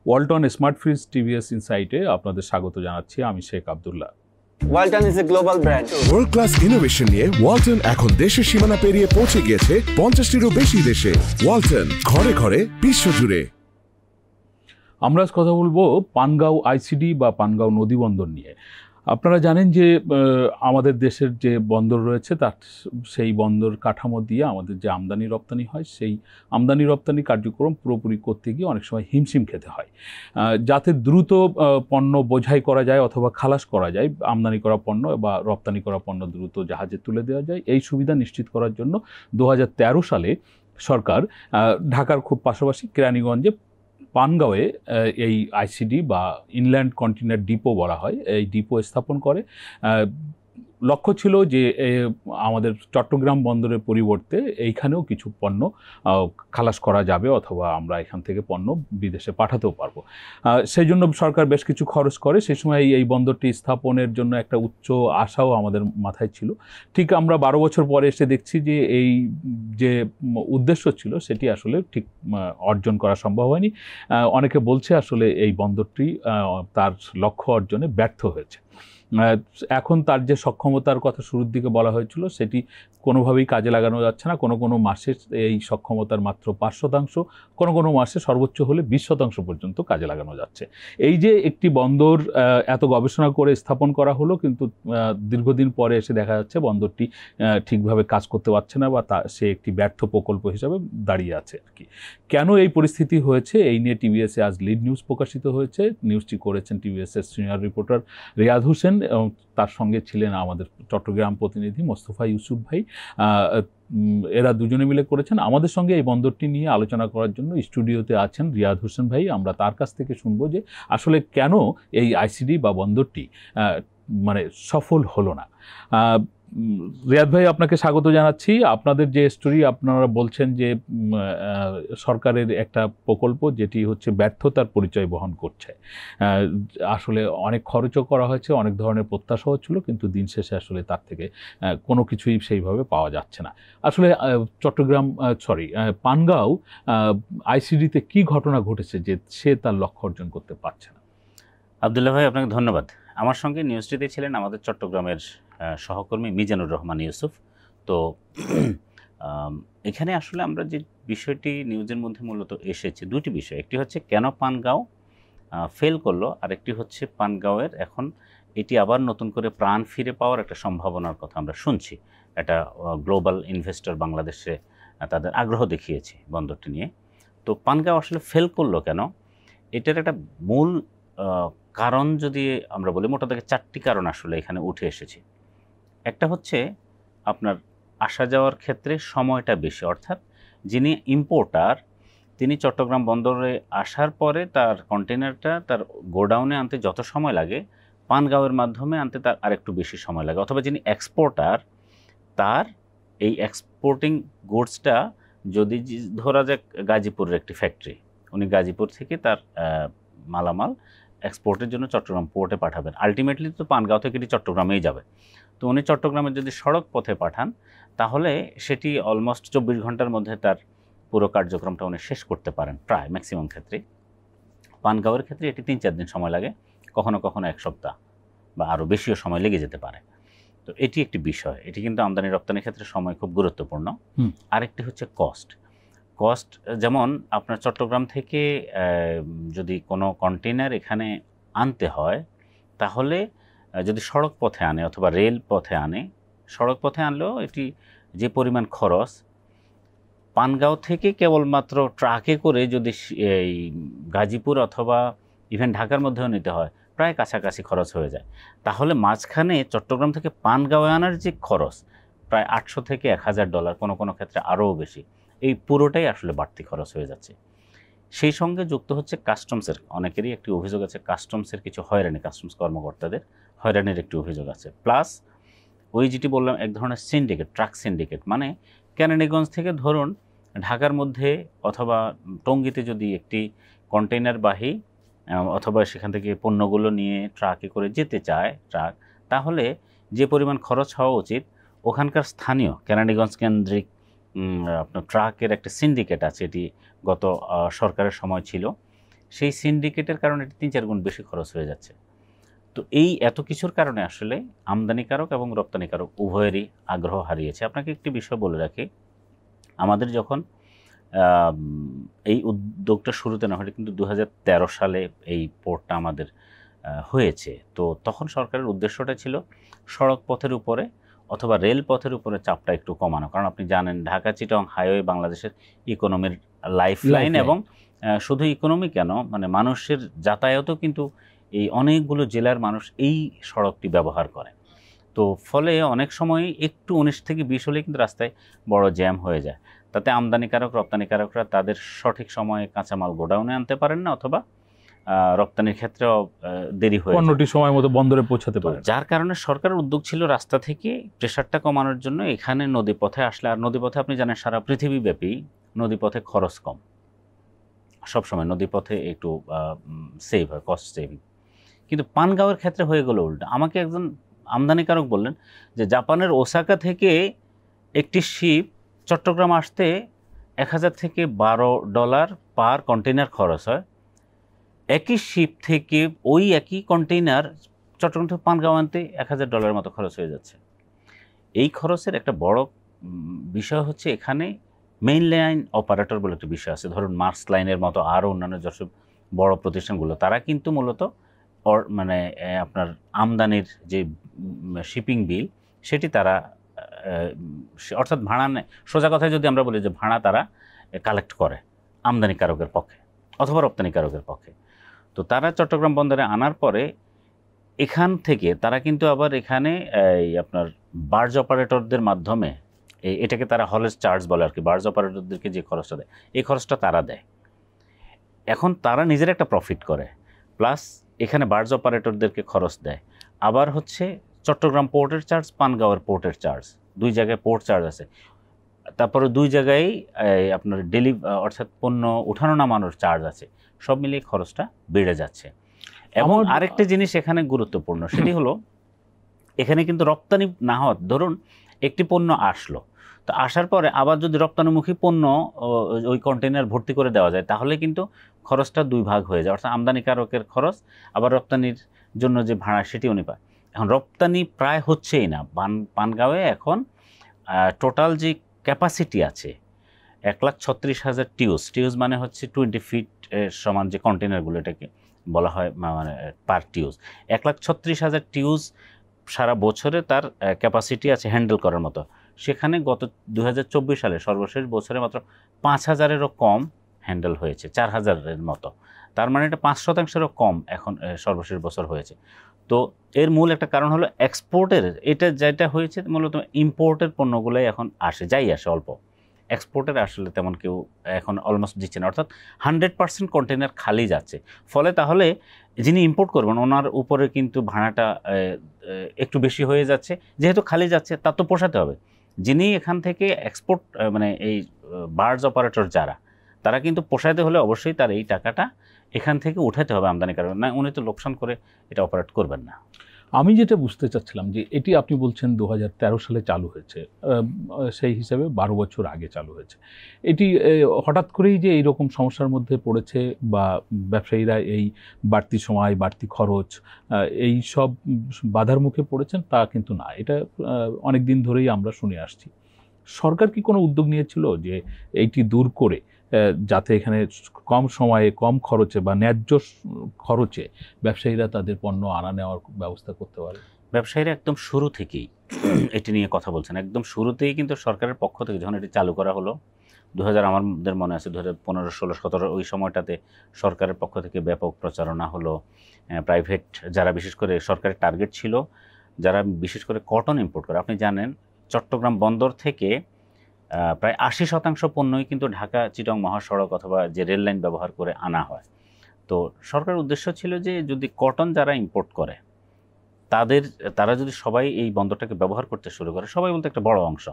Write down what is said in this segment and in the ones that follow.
Walton smart fridge TVS ইনসাইটে আপনাদের স্বাগত জানাচ্ছি। আমি Sheikh Abdullah. Walton is a global brand. World class innovation নিয়ে ওয়ালটন এখন দেশের সীমানা পেরিয়ে পৌঁছে গিয়েছে 50টিরও বেশি দেশে। ওয়ালটন, ঘরে ঘরে বিশ্বজুড়ে। আমরা আজ কথা বলবো পানগাঁও আইসিডি বা পানগাঁও নদী বন্দর নিয়ে। আপনারা জানেন যে আমাদের দেশের যে বন্দর রয়েছে তার সেই বন্দর কাঠামো দিয়ে আমাদের যে আমদানি রপ্তানি হয়, সেই আমদানি রপ্তানি কার্যক্রম পুরোপুরি করতে গিয়ে অনেক সময় হিমশিম খেতে হয়। যাতে দ্রুত পণ্য বোঝাই করা যায় অথবা খালাস করা যায়, আমদানি করা পণ্য বা রপ্তানি করা পণ্য দ্রুত জাহাজে তুলে দেওয়া যায়, এই সুবিধা নিশ্চিত করার জন্য 2013 সালে সরকার ঢাকার খুব পাশাপাশি কেরানীগঞ্জে পানগাঁওয়ে এই আইসিডি বা ইনল্যান্ড কন্টেইনার ডিপো বলা হয়, এই ডিপো স্থাপন করে। লক্ষ্য ছিল যে আমাদের চট্টগ্রাম বন্দরের পরিবর্তে এইখানেও কিছু পণ্য খালাস করা যাবে অথবা আমরা এখান থেকে পণ্য বিদেশে পাঠাতেও পারবো। সেই জন্য সরকার বেশ কিছু খরচ করে। সেই সময় এই বন্দরটি স্থাপনের জন্য একটা উচ্চ আশাও আমাদের মাথায় ছিল। ঠিক আমরা 12 বছর পরে এসে দেখছি যে এই যে উদ্দেশ্য ছিল সেটি আসলে ঠিক অর্জন করা সম্ভব হয়নি। অনেকে বলছে আসলে এই বন্দরটি তার লক্ষ্য অর্জনে ব্যর্থ হয়েছে। এখন তার যে সক্ষমতার কথা শুরুর দিকে বলা হয়েছিল সেটি কোনোভাবেই কাজে লাগানো যাচ্ছে না। কোনো মাসে এই সক্ষমতার মাত্র 5%, কোনো মাসে সর্বোচ্চ হলে 20% পর্যন্ত কাজে লাগানো যাচ্ছে। এই যে একটি বন্দর এত গবেষণা করে স্থাপন করা হলো, কিন্তু দীর্ঘদিন পরে এসে দেখা যাচ্ছে বন্দরটি ঠিকভাবে কাজ করতে পারছে না বা সে একটি ব্যর্থ প্রকল্প হিসাবে দাঁড়িয়ে আছে আর কি। কেন এই পরিস্থিতি হয়েছে এই নিয়ে টিভিএসে আজ লিড নিউজ প্রকাশিত হয়েছে। নিউজটি করেছেন টিভিএসের সিনিয়র রিপোর্টার রিয়াদ হোসেন এবং তার সঙ্গে ছিলেন আমাদের চট্টগ্রাম প্রতিনিধি মোস্তফা ইউসুফ ভাই। এরা দুজনে মিলে করেছেন। আমাদের সঙ্গে এই বন্দরটি নিয়ে আলোচনা করার জন্য স্টুডিওতে আছেন রিয়াদ হোসেন ভাই। আমরা তার কাছ থেকে শুনবো যে আসলে কেন এই আইসিডি বা বন্দরটি মানে সফল হলো না। রিয়াদ ভাই, আপনাকে স্বাগত জানাচ্ছি। আপনাদের যে স্টোরি, আপনারা বলছেন যে সরকারের একটা প্রকল্প যেটি হচ্ছে ব্যর্থতার পরিচয় বহন করছে। আসলে অনেক খরচও করা হয়েছে, অনেক ধরনের প্রত্যাশাও ছিল, কিন্তু দিন শেষে আসলে তার থেকে কোনো কিছুই সেইভাবে পাওয়া যাচ্ছে না। আসলে পানগাঁও আইসিডিতে কি ঘটনা ঘটেছে যে সে তার লক্ষ্য অর্জন করতে পারছে না? আব্দুল্লাহ ভাই, আপনাকে ধন্যবাদ। আমার সঙ্গে নিউজটিতে ছিলেন আমাদের চট্টগ্রামের সহকর্মী মিজানুর রহমান ইউসুফ। তো এখানে আসলে আমরা যে বিষয়টি নিউজের মধ্যে মূলত এসেছে, দুটি বিষয়। একটি হচ্ছে কেন পানগাঁও ফেল করলো, আর একটি হচ্ছে পানগাঁওয়ের এখন এটি আবার নতুন করে প্রাণ ফিরে পাওয়ার একটা সম্ভাবনার কথা আমরা শুনছি। একটা গ্লোবাল ইনভেস্টর বাংলাদেশে তাদের আগ্রহ দেখিয়েছে বন্দরটি নিয়ে। তো পানগাঁও আসলে ফেল করলো কেন, এটার একটা মূল কারণ যদি আমরা বলি, মোটা থেকে 4টি কারণ আসলে এখানে উঠে এসেছে। একটা হচ্ছে আপনার আসা যাওয়ার ক্ষেত্রে সময়টা বেশি, অর্থাৎ যিনি ইম্পোর্টার তিনি চট্টগ্রাম বন্দরে আসার পরে তার কন্টেনারটা তার গোডাউনে আনতে যত সময় লাগে, পানগাঁওয়ের মাধ্যমে আনতে তার আরেকটু বেশি সময় লাগে। অথবা যিনি এক্সপোর্টার, তার এই এক্সপোর্টিং গুডসটা যদি ধরা যাক গাজীপুরের একটি ফ্যাক্টরি, উনি গাজীপুর থেকে তার মালামাল এক্সপোর্টের জন্য চট্টগ্রাম পোর্টে পাঠাবেন। আলটিমেটলি তো পানগাঁও থেকে এটি চট্টগ্রামেই যাবে। তো উনি চট্টগ্রামে যদি সড়ক পথে পাঠান তাহলে সেটি অলমোস্ট 24 ঘন্টার মধ্যে তার পুরো কার্যক্রমটা উনি শেষ করতে পারেন, প্রায় ম্যাক্সিমাম ক্ষেত্রে। পানগাঁওয়ের ক্ষেত্রে এটি 3-4 দিন সময় লাগে, কখনো কখনো 1 সপ্তাহ বা আরও বেশিও সময় লেগে যেতে পারে। তো এটি একটি বিষয়, এটি কিন্তু আমদানি রপ্তানির ক্ষেত্রে সময় খুব গুরুত্বপূর্ণ। আরেকটি হচ্ছে কস্ট। যেমন আপনার চট্টগ্রাম থেকে যদি কোনো কন্টেনার এখানে আনতে হয়, তাহলে যদি সড়ক পথে আনে অথবা রেল পথে আনে, সড়ক পথে আনলেও এটি যে পরিমাণ খরচ, পানগাঁও থেকে কেবলমাত্র ট্রাকে করে যদি এই গাজীপুর অথবা ইভেন ঢাকার মধ্যেও নিতে হয়, প্রায় কাছাকাছি খরচ হয়ে যায়। তাহলে মাঝখানে চট্টগ্রাম থেকে পানগাঁওয়ে আনার যে খরচ, প্রায় $800 থেকে $1000, কোনো ক্ষেত্রে আরও বেশি, এই পুরোটাই আসলে বাড়তি খরচ হয়ে যাচ্ছে। সেই সঙ্গে যুক্ত হচ্ছে কাস্টমসের, অনেকেরই একটি অভিযোগ আছে কাস্টমসের কিছু হয়রানি, কাস্টমস কর্মকর্তাদের হয়রানির একটি অভিযোগ আছে। প্লাস ওই যেটি বললাম এক ধরনের সিন্ডিকেট, ট্রাক সিন্ডিকেট, মানে কেরানীগঞ্জ থেকে ধরুন ঢাকার মধ্যে অথবা টঙ্গীতে যদি একটি কন্টেইনারবাহী অথবা সেখান থেকে পণ্যগুলো নিয়ে ট্রাকে করে যেতে চায় ট্রাক, তাহলে যে পরিমাণ খরচ হওয়া উচিত, ওখানকার স্থানীয় কেরানীগঞ্জ কেন্দ্রিক আপনার ট্রাকের একটা সিন্ডিকেট আছে, এটি গত সরকারের সময় ছিল, সেই সিন্ডিকেটের কারণে এটি 3-4 গুণ বেশি খরচ হয়ে যাচ্ছে। তো এই এত কিছুর কারণে আসলে আমদানিকারক এবং রপ্তানিকারক উভয়েরই আগ্রহ হারিয়েছে। আপনাকে একটি বিষয় বলে রাখি, আমাদের যখন এই উদ্যোগটা শুরুতে না হয়, কিন্তু 2013 সালে এই পোর্টটা আমাদের হয়েছে। তো তখন সরকারের উদ্দেশ্যটা ছিল সড়ক পথের উপরে অথবা রেল পথের উপরে চাপটা একটু কমানো, কারণ আপনি জানেন ঢাকা চিটাগং হাইওয়ে বাংলাদেশের ইকোনমির লাইফলাইন, এবং শুধু ইকোনমি কেন, মানে মানুষের যাতায়াতও কিন্তু এই অনেকগুলো জেলার মানুষ এই সড়কটি ব্যবহার করে। তো ফলে অনেক সময় একটু 19 থেকে 20 হলে কিন্তু রাস্তায় বড় জ্যাম হয়ে যায়। তাতে আমদানিকারক রপ্তানিকারকরা তাদের সঠিক সময়ে কাঁচামাল গোডাউনে আনতে পারেন না, অথবা রপ্তানির ক্ষেত্রেও দেরি হয়ে যায়, পণ্যটি সময় মতো বন্দরে পৌঁছাতে পারে। যার কারণে সরকারের উদ্যোগ ছিল রাস্তা থেকে প্রেশারটা কমানোর জন্য এখানে নদীপথে আসলে, আর নদীপথে আপনি জানেন সারা পৃথিবীব্যাপী নদীপথে খরচ কম, সবসময় নদীপথে একটু সেভ হয়, কস্ট সেভিং। কিন্তু পানগাঁওয়ের ক্ষেত্রে হয়ে গেল উল্টা। আমাকে একজন আমদানিকারক বললেন যে জাপানের ওসাকা থেকে একটি শিপ চট্টগ্রাম আসতে $1000 থেকে $12 পার কন্টেইনার খরচ হয়। একই শিপ থেকে ওই একই কন্টেইনার চট্টগ্রাম থেকে পানগাঁও আনতে $1000 মতো খরচ হয়ে যাচ্ছে। এই খরচের একটা বড় বিষয় হচ্ছে এখানে মেইন লাইন অপারেটর বলে একটা বিষয় আছে, ধরুন মার্স লাইনের মতো আরও অন্যান্য যেসব বড় প্রতিষ্ঠানগুলো, তারা কিন্তু মূলত মানে আপনার আমদানির যে শিপিং বিল সেটি তারা অর্থাৎ ভাড়া নেয়, সোজা কথায় যদি আমরা বলি যে ভাড়া তারা কালেক্ট করে আমদানিকারকের পক্ষে অথবা রপ্তানিকারকের পক্ষে। তো তারা চট্টগ্রাম বন্দরে আনার পরে এখান থেকে তারা কিন্তু আবার এখানে আপনার বার্জ অপারেটরদের মাধ্যমে, এটাকে তারা হলেজ চার্জ বলে আর কি, বার্জ অপারেটরদেরকে যে খরচটা দেয় এই খরচটা তারা দেয়। এখন তারা নিজের একটা প্রফিট করে, প্লাস এখানে বার্জ অপারেটরদেরকে খরচ দেয়। আবার হচ্ছে চট্টগ্রাম পোর্টের চার্জ, পানগাঁওয়ের পোর্টের চার্জ, দুই জায়গায় পোর্ট চার্জ আছে। তারপরে দুই জায়গায় আপনার অর্থাৎ পণ্য উঠানো নামানোর চার্জ আছে। সব মিলিয়ে খরচটা বেড়ে যাচ্ছে। এবং আরেকটা জিনিস এখানে গুরুত্বপূর্ণ, সেটি হলো এখানে কিন্তু রপ্তানি না হওয়ার, ধরুন একটি পণ্য আসলো, তো আসার পরে আবার যদি রপ্তানিমুখী পণ্য ওই কন্টেইনার ভর্তি করে দেওয়া যায়, তাহলে কিন্তু খরচটা দুই ভাগ হয়ে যায়, অর্থাৎ আমদানিকারকের খরচ আবার রপ্তানির জন্য যে ভাড়া সেটি উনি পায়। এখন রপ্তানি প্রায় হচ্ছেই না। পানগাঁওয়ে এখন টোটাল যে ক্যাপাসিটি আছে 1,36,000 টিউজ মানে হচ্ছে 20 ফিট সমান যে কন্টেইনারগুলো, এটাকে বলা হয় মানে পার টিউজ। 1,36,000 টিউজ সারা বছরে তার ক্যাপাসিটি আছে হ্যান্ডেল করার মতো। সেখানে গত 2024 সালে সর্বশেষ বছরে মাত্র 5,000-এরও কম হ্যান্ডেল হয়েছে, 4,000-এর মতো। তার মানে এটা 5%-এরও কম এখন সর্বশেষ বছর হয়েছে। তো এর মূল একটা কারণ হলো এক্সপোর্টের, এটা যেটা হয়েছে মূলত ইম্পোর্টের পণ্যগুলোই এখন আসে, যাই আসে অল্প, এক্সপোর্টের আসলে তেমন কেউ এখন অলমোস্ট দিচ্ছে না, অর্থাৎ 100% কন্টেইনার খালি যাচ্ছে। ফলে তাহলে যিনি ইম্পোর্ট করবেন ওনার উপরে কিন্তু ভাড়াটা একটু বেশি হয়ে যাচ্ছে, যেহেতু খালি যাচ্ছে তার তো পোষাতে হবে। যিনি এখান থেকে এক্সপোর্ট মানে এই বার্জ অপারেটর যারা, তারা কিন্তু পোষাতে হলে অবশ্যই তার এই টাকাটা এখান থেকে উঠাতে হবে আমদানিকারক, না উনি তো লোকসান করে এটা অপারেট করবেন না। আমি যেটা বুঝতে চাচ্ছিলাম যে এটি আপনি বলছেন 2013 সালে চালু হয়েছে, সেই হিসাবে 12 বছর আগে চালু হয়েছে। এটি হঠাৎ করেই যে এইরকম সমস্যার মধ্যে পড়েছে বা ব্যবসায়ীরা এই বাড়তি সময়, বাড়তি খরচ, এই সব বাধার মুখে পড়েছেন তা কিন্তু না, এটা অনেক দিন ধরেই আমরা শুনে আসছি। সরকার কি কোনো উদ্যোগ নিয়েছিল যে এইটি দূর করে যাতে এখানে কম সময়ে, কম খরচে বা ন্যায্য খরচে ব্যবসায়ীরা তাদের পণ্য আনা নেওয়ার ব্যবস্থা করতে পারে? ব্যবসায়ীরা একদম শুরু থেকেই এটি নিয়ে কথা বলছেন। একদম শুরুতেই কিন্তু সরকারের পক্ষ থেকে যখন এটি চালু করা হলো 2000, আমাদের মনে আছে 2015, 16, 17 ওই সময়টাতে সরকারের পক্ষ থেকে ব্যাপক প্রচারণা হলো। প্রাইভেট যারা, বিশেষ করে সরকারের টার্গেট ছিল যারা বিশেষ করে কটন ইম্পোর্ট করে, আপনি জানেন চট্টগ্রাম বন্দর থেকে প্রায় 80% পণ্যই কিন্তু ঢাকা চিটাগং মহাসড়ক অথবা যে রেল লাইন ব্যবহার করে আনা হয়। তো সরকারের উদ্দেশ্য ছিল যে যদি কটন যারা ইম্পোর্ট করে তারা যদি সবাই এই বন্দরটাকে ব্যবহার করতে শুরু করে, সবাই বলতে একটা বড় অংশ,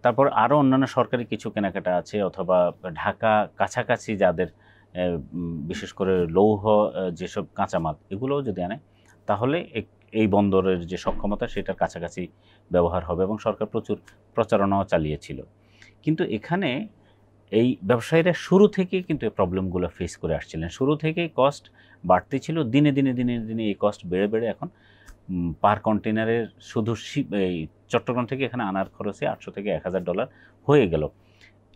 তারপর আরও অন্যান্য সরকারি কিছু কেনাকাটা আছে অথবা ঢাকা কাছাকাছি যাদের বিশেষ করে লৌহ যেসব কাঁচামাল এগুলোও যদি আনে, তাহলে এই বন্দরের যে সক্ষমতা সেটার কাছাকাছি ব্যবহার হবে, এবং সরকার প্রচুর প্রচারণাও চালিয়েছিল। কিন্তু এখানে এই ব্যবসায়ীরা শুরু থেকেই কিন্তু এই প্রবলেমগুলো ফেস করে আসছিলেন। শুরু থেকেই কস্ট বাড়তি ছিল, দিনে দিনে দিনে দিনে এই কস্ট বেড়ে বেড়ে এখন পার কন্টেনারের শুধু এই চট্টগ্রাম থেকে এখানে আনার খরচে $800 থেকে $1000 হয়ে গেল।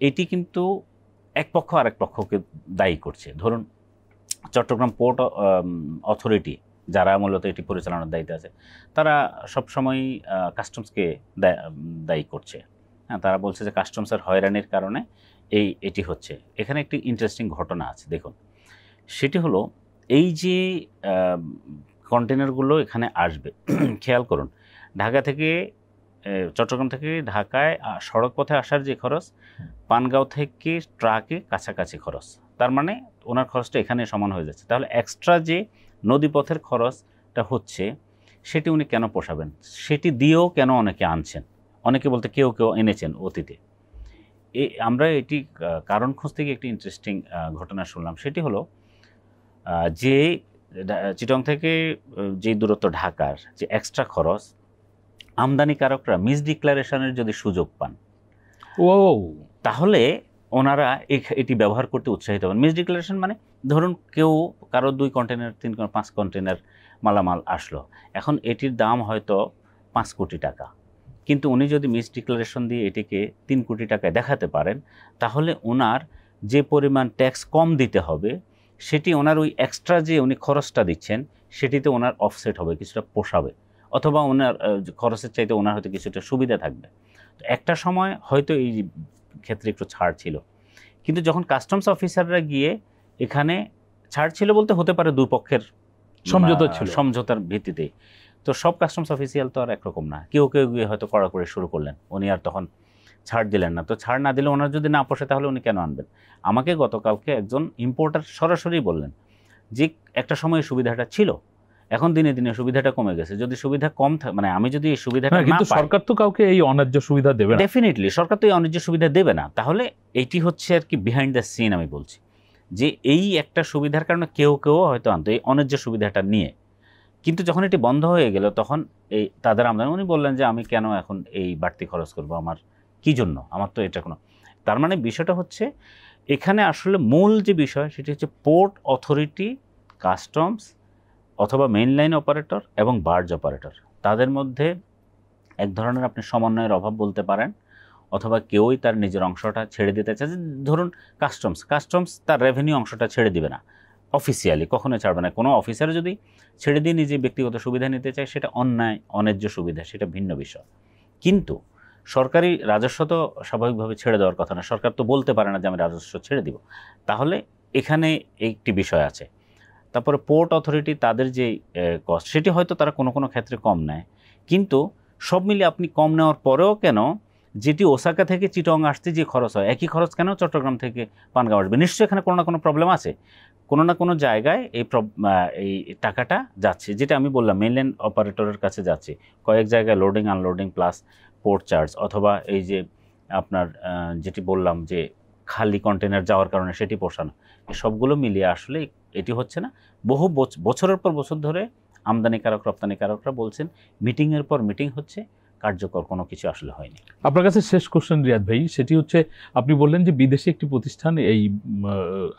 এটি কিন্তু এক পক্ষ আরেক পক্ষকে দায়ী করছে। ধরুন চট্টগ্রাম পোর্ট অথরিটি যারা মূলত এটি পরিচালনার দায়িত্বে আছে, তারা সবসময় কাস্টমসকে দায়ী করছে। হ্যাঁ, তারা বলছে যে কাস্টমসের হয়রানির কারণে এটি হচ্ছে। এখানে একটি ইন্টারেস্টিং ঘটনা আছে, দেখুন। সেটি হলো এই যে কন্টেনারগুলো এখানে আসবে, খেয়াল করুন, ঢাকা থেকে চট্টগ্রাম থেকে ঢাকায় সড়ক পথে আসার যে খরচ, পানগাঁও থেকে ট্রাকে কাছাকাছি খরচ, তার মানে ওনার খরচটা এখানে সমান হয়ে যাচ্ছে। তাহলে এক্সট্রা যে নদীপথের খরচটা হচ্ছে সেটি উনি কেন পোষাবেন? সেটি দিয়েও কেন অনেকে আনছেন? অনেকে বলতে কেউ কেউ এনেছেন অতীতে। আমরা এটি কারণ খুঁজতে গিয়ে একটি ইন্টারেস্টিং ঘটনা শুনলাম। সেটি হলো যে চিটং থেকে যে দূরত্ব ঢাকার যে এক্সট্রা খরচ, আমদানিকারকরা মিস ডিক্লারেশনের যদি সুযোগ পান, তাহলে ওনারা এটি ব্যবহার করতে উৎসাহিত হবেন। মিস ডিক্লারেশন মানে ধরুন কেউ কারো 2 কন্টেনার 3 5 কন্টেনার মালামাল আসলো, এখন এটির দাম হয়তো 5 কোটি টাকা, কিন্তু উনি যদি মিস ডিক্লারেশন দিয়ে এটিকে 3 কোটি টাকায় দেখাতে পারেন, তাহলে ওনার যে পরিমাণ ট্যাক্স কম দিতে হবে সেটি ওনার ওই এক্সট্রা যে উনি খরচটা দিচ্ছেন সেটিতে ওনার অফসেট হবে, কিছুটা পোষাবে, অথবা ওনার খরচের চাইতে ওনার হয়তো কিছুটা সুবিধা থাকবে। তো একটা সময় হয়তো এই ক্ষেত্রে একটু ছাড় ছিল, কিন্তু যখন কাস্টমস অফিসাররা গিয়ে এখানে ছাড় ছিল বলতে হতে পারে দুই পক্ষের সমঝোতার ভিত্তিতে, তো সব কাস্টমস অফিসিয়াল তো আর একরকম না, কেউ কেউ গিয়ে হয়তো কড়াকড়ি শুরু করলেন, উনি আর তখন ছাড় দিলেন না। তো ছাড় না দিলে ওনার যদি না পোষে তাহলে উনি কেন আনবেন? আমাকে গতকালকে একজন ইম্পোর্টার সরাসরি বললেন যে একটা সময় সুবিধাটা ছিল, এখন দিনে দিনে সুবিধাটা কমে গেছে। যদি সুবিধা কম থাকে, মানে আমি যদি এই সুবিধাটা না পাই, সরকার তো কাউকে এই অন্যায্য সুবিধা দেবে না, ডেফিনেটলি সরকার তো এই অন্যায্য সুবিধা দেবে না। তাহলে এইটি হচ্ছে আর কি বিহাইন্ড দ্য সিন। আমি বলছি যে এই একটা সুবিধার কারণে কেউ কেউ হয়তো আনতো এই অন্যায্য সুবিধাটা নিয়ে, কিন্তু যখন এটি বন্ধ হয়ে গেল তখন এই তাদের আমদানি, উনি বললেন যে আমি কেন এখন এই বাড়তি খরচ করবো, আমার কি জন্য, আমার তো এটা কোনো। তার মানে বিষয়টা হচ্ছে এখানে আসলে মূল যে বিষয় সেটি হচ্ছে পোর্ট অথরিটি, কাস্টমস অথবা মেইন লাইন অপারেটর এবং বার্জ অপারেটর, তাদের মধ্যে এক ধরনের আপনি সমন্বয়ের অভাব বলতে পারেন, অথবা কেউই তার নিজের অংশটা ছেড়ে দিতে চায়। ধরুন কাস্টমস তার রেভিনিউ অংশটা ছেড়ে দিবে না, অফিসিয়ালি কখনোই ছাড়বে না। কোনো অফিসার যদি ছেড়ে দিয়ে নিজে ব্যক্তিগত সুবিধা নিতে চায় সেটা অন্যায়, অন্যায্য সুবিধা, সেটা ভিন্ন বিষয়। কিন্তু সরকারি রাজস্ব তো স্বাভাবিকভাবে ছেড়ে দেওয়ার কথা না, সরকার তো বলতে পারে না যে আমি রাজস্ব ছেড়ে দিব। তাহলে এখানে একটি বিষয় আছে। তারপরে পোর্ট অথরিটি তাদের যে কস্ট সেটি হয়তো তারা কোনো কোনো ক্ষেত্রে কম নেয়, কিন্তু সব মিলিয়ে আপনি কম নেওয়ার পরেও কেন যেটি ওসাকা থেকে চিটং আসতে যে খরচ হয় একই খরচ কেন চট্টগ্রাম থেকে পানগাঁও আসবে? নিশ্চয়ই এখানে কোনো না কোনো প্রবলেম আছে, কোনো না কোনো জায়গায় এই টাকাটা যাচ্ছে, যেটা আমি বললাম মেইনল্যান্ড অপারেটরের কাছে যাচ্ছে, কয়েক জায়গায় loading unloading plus port charge, অথবা এই যে আপনার যেটি বললাম যে খালি কন্টেনার যাওয়ার কারণে সেটি পোষানো, সবগুলো মিলিয়ে আসলে এটি হচ্ছে না। বহু বছরের পর বছর ধরে আমদানিকারক রপ্তানিকারকরা বলছেন মিটিংয়ের পর মিটিং হচ্ছে, কার্যকর কোনো কিছু আসলে হয়নি। আপনার কাছে শেষ কোশ্চেন রিয়াদ ভাই, সেটি হচ্ছে আপনি বললেন যে বিদেশে একটি প্রতিষ্ঠান এই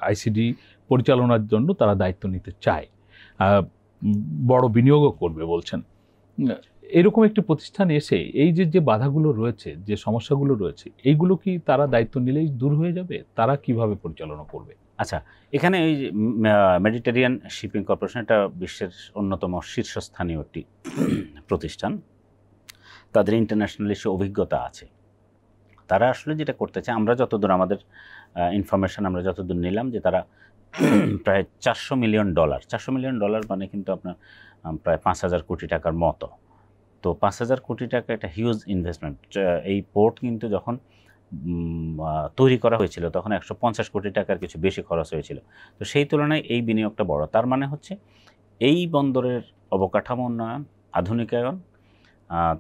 আইসিডি পরিচালনার জন্য তারা দায়িত্ব নিতে চায়, বড় বিনিয়োগও করবে বলছেন। এরকম একটি প্রতিষ্ঠান এসে এই যে বাধাগুলো রয়েছে, যে সমস্যাগুলো রয়েছে, এইগুলো কি তারা দায়িত্ব নিলেই দূর হয়ে যাবে? তারা কিভাবে পরিচালনা করবে? আচ্ছা, এখানে এই মেডিটেরিয়ান শিপিং কর্পোরেশন, এটা বিশ্বের অন্যতম শীর্ষস্থানীয় একটি প্রতিষ্ঠান, তাদের ইন্টারন্যাশনালি সে অভিজ্ঞতা আছে। তারা আসলে যেটা করতে চায়, আমরা যতদূর আমাদের ইনফরমেশন আমরা যতদূর নিলাম, যে তারা প্রায় $400 মিলিয়ন, $400 মিলিয়ন মানে কিন্তু আপনার প্রায় 5,000 কোটি টাকার মতো। তো 5,000 কোটি টাকা একটা হিউজ ইনভেস্টমেন্ট। এই পোর্ট কিন্তু যখন তৈরি করা হয়েছিল তখন 150 কোটি টাকার কিছু বেশি খরচ হয়েছিল। তো সেই তুলনায় এই বিনিয়োগটা বড়। তার মানে হচ্ছে এই বন্দরের অবকাঠামো উন্নয়ন, আধুনিকায়ন,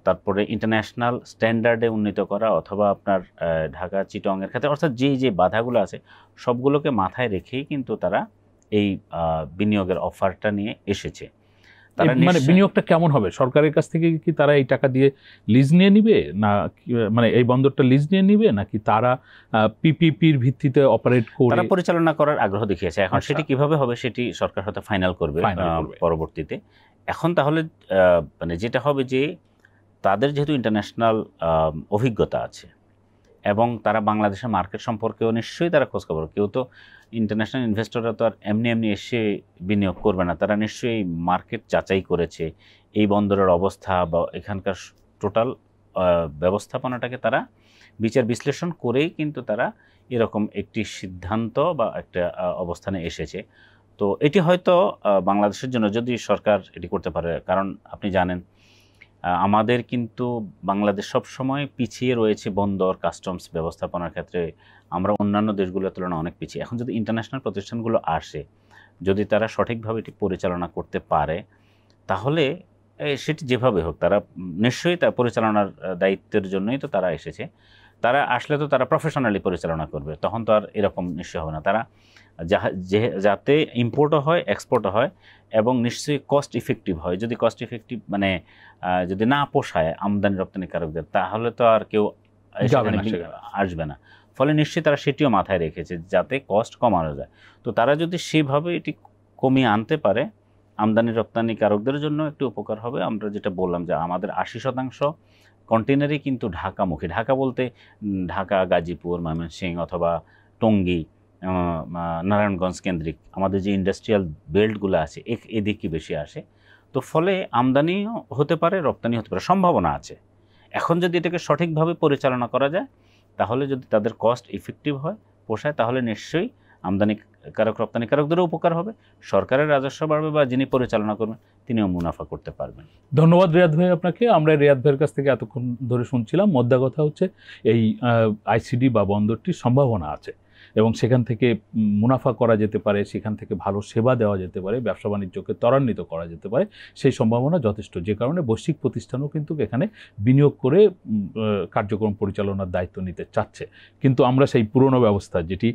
তারপরে ইন্টারন্যাশনাল স্ট্যান্ডার্ডে উন্নীত করা, অথবা আপনার ঢাকা চিটংয়ের ক্ষেত্রে, অর্থাৎ যে বাধাগুলো আছে সবগুলোকে মাথায় রেখেই কিন্তু তারা এই বিনিয়োগের অফারটা নিয়ে এসেছে। তারা মানে বিনিয়োগটা কেমন হবে? সরকারের কাছ থেকে কি তারা এই টাকা দিয়ে লিজ নিয়ে নিবে, না মানে এই বন্দরটা লিজ নিয়ে নিবে, নাকি তারা পিপিপির ভিত্তিতে অপারেট করে? তারা পরিচালনা করার আগ্রহ দেখিয়েছে। এখন সেটি কিভাবে হবে সেটি সরকার হয়তো ফাইনাল করবে পরবর্তীতে। এখন তাহলে মানে যেটা হবে যে তাদের যেহেতু ইন্টারন্যাশনাল অভিজ্ঞতা আছে এবং তারা বাংলাদেশের মার্কেট সম্পর্কেও নিশ্চয়ই তারা খোঁজখবর, কেউ তো ইন্টারন্যাশনাল ইনভেস্টররা তো আর এমনি এমনি এসে বিনিয়োগ করবে না, তারা নিশ্চয়ই মার্কেট যাচাই করেছে, এই বন্দরের অবস্থা বা এখানকার টোটাল ব্যবস্থাপনাটাকে তারা বিচার বিশ্লেষণ করেই কিন্তু তারা এরকম একটি সিদ্ধান্ত বা একটা অবস্থানে এসেছে। তো এটি হয়তো বাংলাদেশের জন্য যদি সরকার এটি করতে পারে, কারণ আপনি জানেন আমাদের কিন্তু বাংলাদেশ সবসময় পিছিয়ে রয়েছে বন্দর কাস্টমস ব্যবস্থাপনার ক্ষেত্রে, আমরা অন্যান্য দেশগুলোর তুলনায় অনেক পিছিয়ে। এখন যদি ইন্টারন্যাশনাল প্রতিষ্ঠানগুলো আসে, যদি তারা সঠিকভাবে এটি পরিচালনা করতে পারে, তাহলে সেটি যেভাবে হোক তারা নিশ্চয়ই তার পরিচালনার দায়িত্বের জন্যই তো তারা এসেছে। তারা আসলে তো তারা প্রফেশনালি পরিচালনা করবে, তখন তো আর এরকম নিশ্চয় হবে না। তারা যাতে ইম্পোর্টও হয় এক্সপোর্টও হয় এবং নিশ্চয়ই কস্ট ইফেক্টিভ হয়। যদি কস্ট ইফেক্টিভ মানে যদি না পোষায় আমদানি রপ্তানিকারকদের, তাহলে তো আর কেউ আসবে না। ফলে নিশ্চয়ই তারা সেটিও মাথায় রেখেছে যাতে কস্ট কমানো যায়। তো তারা যদি সেভাবে এটি কমিয়ে আনতে পারে, আমদানি রপ্তানিকারকদের জন্য একটু উপকার হবে। আমরা যেটা বললাম যে আমাদের 80% কন্টেনারই কিন্তু ঢাকামুখী। ঢাকা বলতে ঢাকা, গাজীপুর, ময়মনসিংহ অথবা টঙ্গী, নারায়ণগঞ্জ কেন্দ্রিক আমাদের যে ইন্ডাস্ট্রিয়াল বেল্টগুলো আছে এদিকে বেশি আসে। তো ফলে আমদানিও হতে পারে, রপ্তানি হতে পারে, সম্ভাবনা আছে। এখন যদি এটাকে সঠিকভাবে পরিচালনা করা যায়, তাহলে যদি তাদের কস্ট ইফেক্টিভ হয়, পোষায়, তাহলে নিশ্চয়ই আমদানিকারক রপ্তানিকারকদেরও উপকার হবে, সরকারের রাজস্ব বাড়বে বা যিনি পরিচালনা করবেন তিনিও মুনাফা করতে পারবেন। ধন্যবাদ রিয়াদ ভাই আপনাকে। আমরা রিয়াদ ভাইয়ের কাছ থেকে এতক্ষণ ধরে শুনছিলাম, মোদ্দা কথা হচ্ছে এই আইসিডি বা বন্দরটির সম্ভাবনা আছে এবং সেখান থেকে মুনাফা করা যেতে পারে, সেখান থেকে ভালো সেবা দেওয়া যেতে পারে, ব্যবসা বাণিজ্যকে ত্বরান্বিত করা যেতে পারে, সেই সম্ভাবনা যথেষ্ট। যে কারণে বৈশ্বিক প্রতিষ্ঠানও কিন্তু এখানে বিনিয়োগ করে কার্যক্রম পরিচালনার দায়িত্ব নিতে চাচ্ছে। কিন্তু আমরা সেই পুরনো ব্যবস্থা যেটি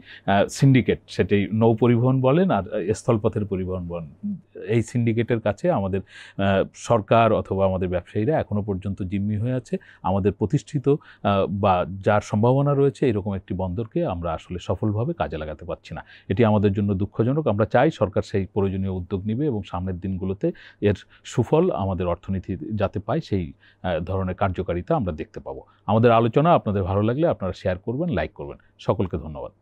সিন্ডিকেট, সেটি নৌ পরিবহন বলেন আর স্থলপথের পরিবহন বলেন, এই সিন্ডিকেটের কাছে আমাদের সরকার অথবা আমাদের ব্যবসায়ীরা এখনও পর্যন্ত জিম্মি হয়ে আছে। আমাদের প্রতিষ্ঠিত বা যার সম্ভাবনা রয়েছে এরকম একটি বন্দরকে আমরা আসলে সফলভাবে কাজে লাগাতে পারছি না। এটি আমাদের জন্য দুঃখজনক। আমরা চাই সরকার সেই প্রয়োজনীয় উদ্যোগ নেবে এবং সামনের দিনগুলোতে এর সুফল আমাদের অর্থনীতি যাতে পায় সেই ধরনের কার্যকারিতা আমরা দেখতে পাবো। আমাদের আলোচনা আপনাদের ভালো লাগলে আপনারা শেয়ার করবেন, লাইক করবেন। সকলকে ধন্যবাদ।